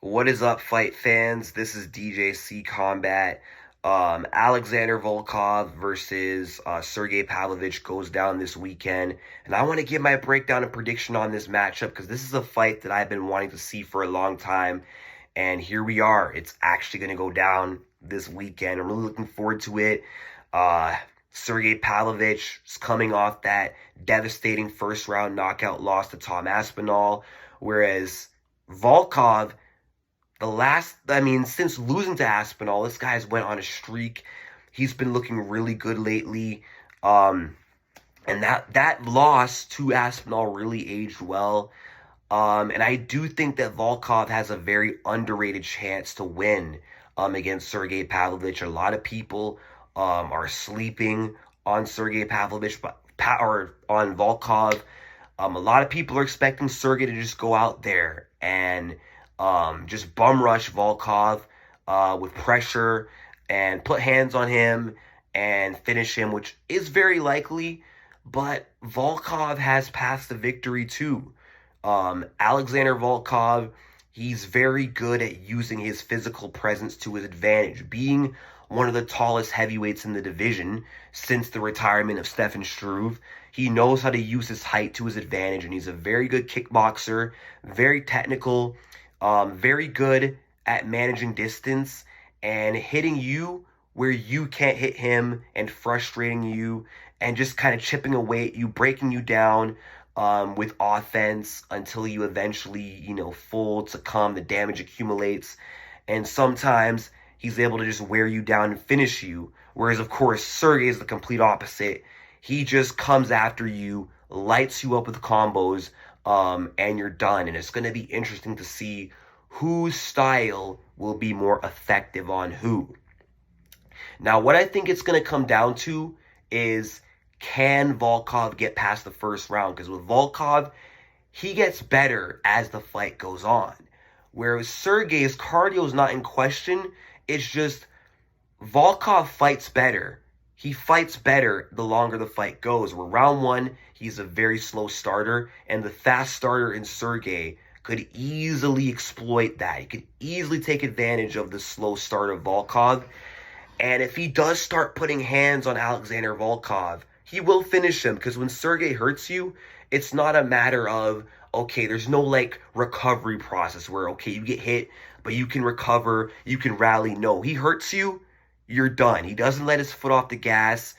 What is up, fight fans? This is DJC Combat. Alexander Volkov versus Sergei Pavlovich goes down this weekend. And I want to give my breakdown and prediction on this matchup because this is a fight that I've been wanting to see for a long time. And here we are. It's actually going to go down this weekend. I'm really looking forward to it. Sergei Pavlovich is coming off that devastating first round knockout loss to Tom Aspinall, whereas Volkov, since losing to Aspinall, this guy's went on a streak. He's been looking really good lately. And that loss to Aspinall really aged well. And I do think that Volkov has a very underrated chance to win against Sergei Pavlovich. A lot of people are sleeping on Sergei Pavlovich, or on Volkov. A lot of people are expecting Sergei to just go out there and just bum rush Volkov with pressure and put hands on him and finish him, which is very likely. But Volkov has passed the victory too. Alexander Volkov, he's very good at using his physical presence to his advantage, being one of the tallest heavyweights in the division since the retirement of Stefan Struve. He knows how to use his height to his advantage, and he's a very good kickboxer, very technical, very good at managing distance and hitting you where you can't hit him and frustrating you and just kind of chipping away at you, breaking you down with offense until you eventually, fold, succumb, the damage accumulates. And sometimes he's able to just wear you down and finish you. Whereas, of course, Sergei is the complete opposite. He just comes after you, lights you up with combos, and you're done. And it's going to be interesting to see whose style will be more effective on who. Now, what I think it's going to come down to is, can Volkov get past the first round? Because with Volkov, he gets better as the fight goes on. Whereas Sergei's cardio is not in question. It's just Volkov fights better. He fights better the longer the fight goes. Where round one, he's a very slow starter, and the fast starter in Sergei could easily exploit that. He could easily take advantage of the slow start of Volkov. And if he does start putting hands on Alexander Volkov, he will finish him, because when Sergei hurts you, it's not a matter of, okay, there's no recovery process where, okay, you get hit, but you can recover, you can rally. No, he hurts you, you're done. He doesn't let his foot off the gas,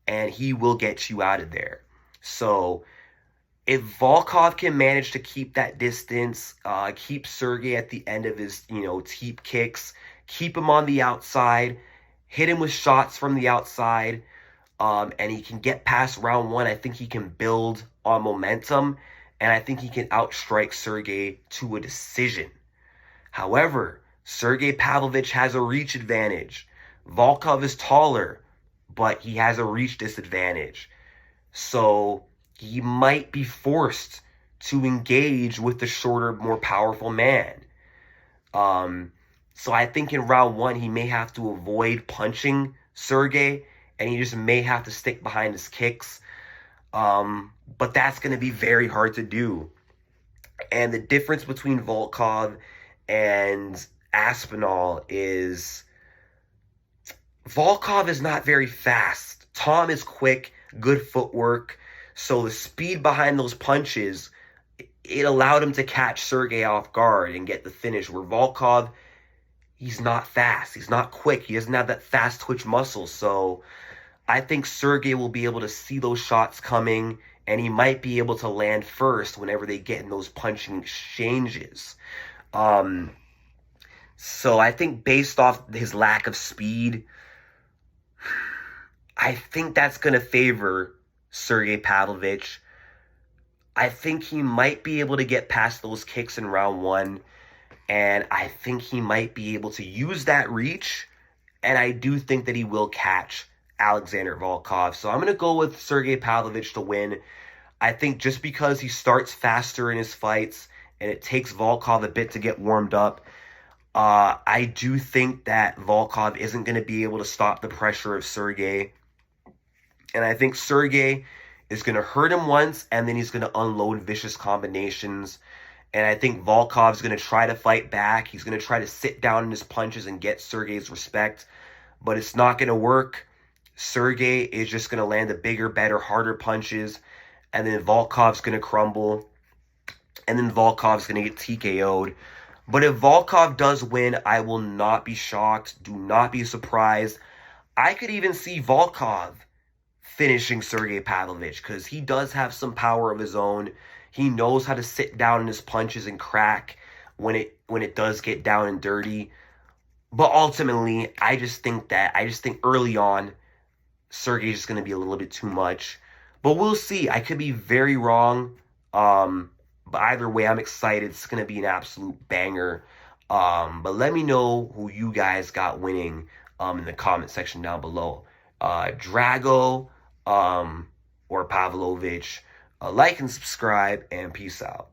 and he will get you out of there. So if Volkov can manage to keep that distance, keep Sergei at the end of his, teep kicks, keep him on the outside, hit him with shots from the outside, and he can get past round one, I think he can build on momentum, and I think he can outstrike Sergei to a decision. However, Sergei Pavlovich has a reach advantage. Volkov is taller, but he has a reach disadvantage. So he might be forced to engage with the shorter, more powerful man. So I think in round one, he may have to avoid punching Sergei, and he just may have to stick behind his kicks. But that's going to be very hard to do. And the difference between Volkov and Aspinall is Volkov is not very fast. Tom is quick, good footwork. So the speed behind those punches, it allowed him to catch Sergei off guard and get the finish. Where Volkov, he's not fast. He's not quick. He doesn't have that fast twitch muscle. So I think Sergei will be able to see those shots coming, and he might be able to land first whenever they get in those punching exchanges. So I think based off his lack of speed, I think that's going to favor Sergei Pavlovich. I think he might be able to get past those kicks in round one, and I think he might be able to use that reach, and I do think that he will catch Alexander Volkov. So I'm going to go with Sergei Pavlovich to win. I think just because he starts faster in his fights, and it takes Volkov a bit to get warmed up, I do think that Volkov isn't going to be able to stop the pressure of Sergei. And I think Sergei is going to hurt him once, and then he's going to unload vicious combinations. And I think Volkov's going to try to fight back. He's going to try to sit down in his punches and get Sergei's respect. But it's not going to work. Sergei is just going to land the bigger, better, harder punches. And then Volkov's going to crumble. And then Volkov's going to get TKO'd. But if Volkov does win, I will not be shocked. Do not be surprised. I could even see Volkov finishing Sergei Pavlovich because he does have some power of his own. He knows how to sit down in his punches and crack when it does get down and dirty. But ultimately, I just think early on, Sergei's just going to be a little bit too much. But we'll see. I could be very wrong. But either way, I'm excited. It's going to be an absolute banger. But let me know who you guys got winning in the comment section down below. Drago or Pavlovich. Like and subscribe, and peace out.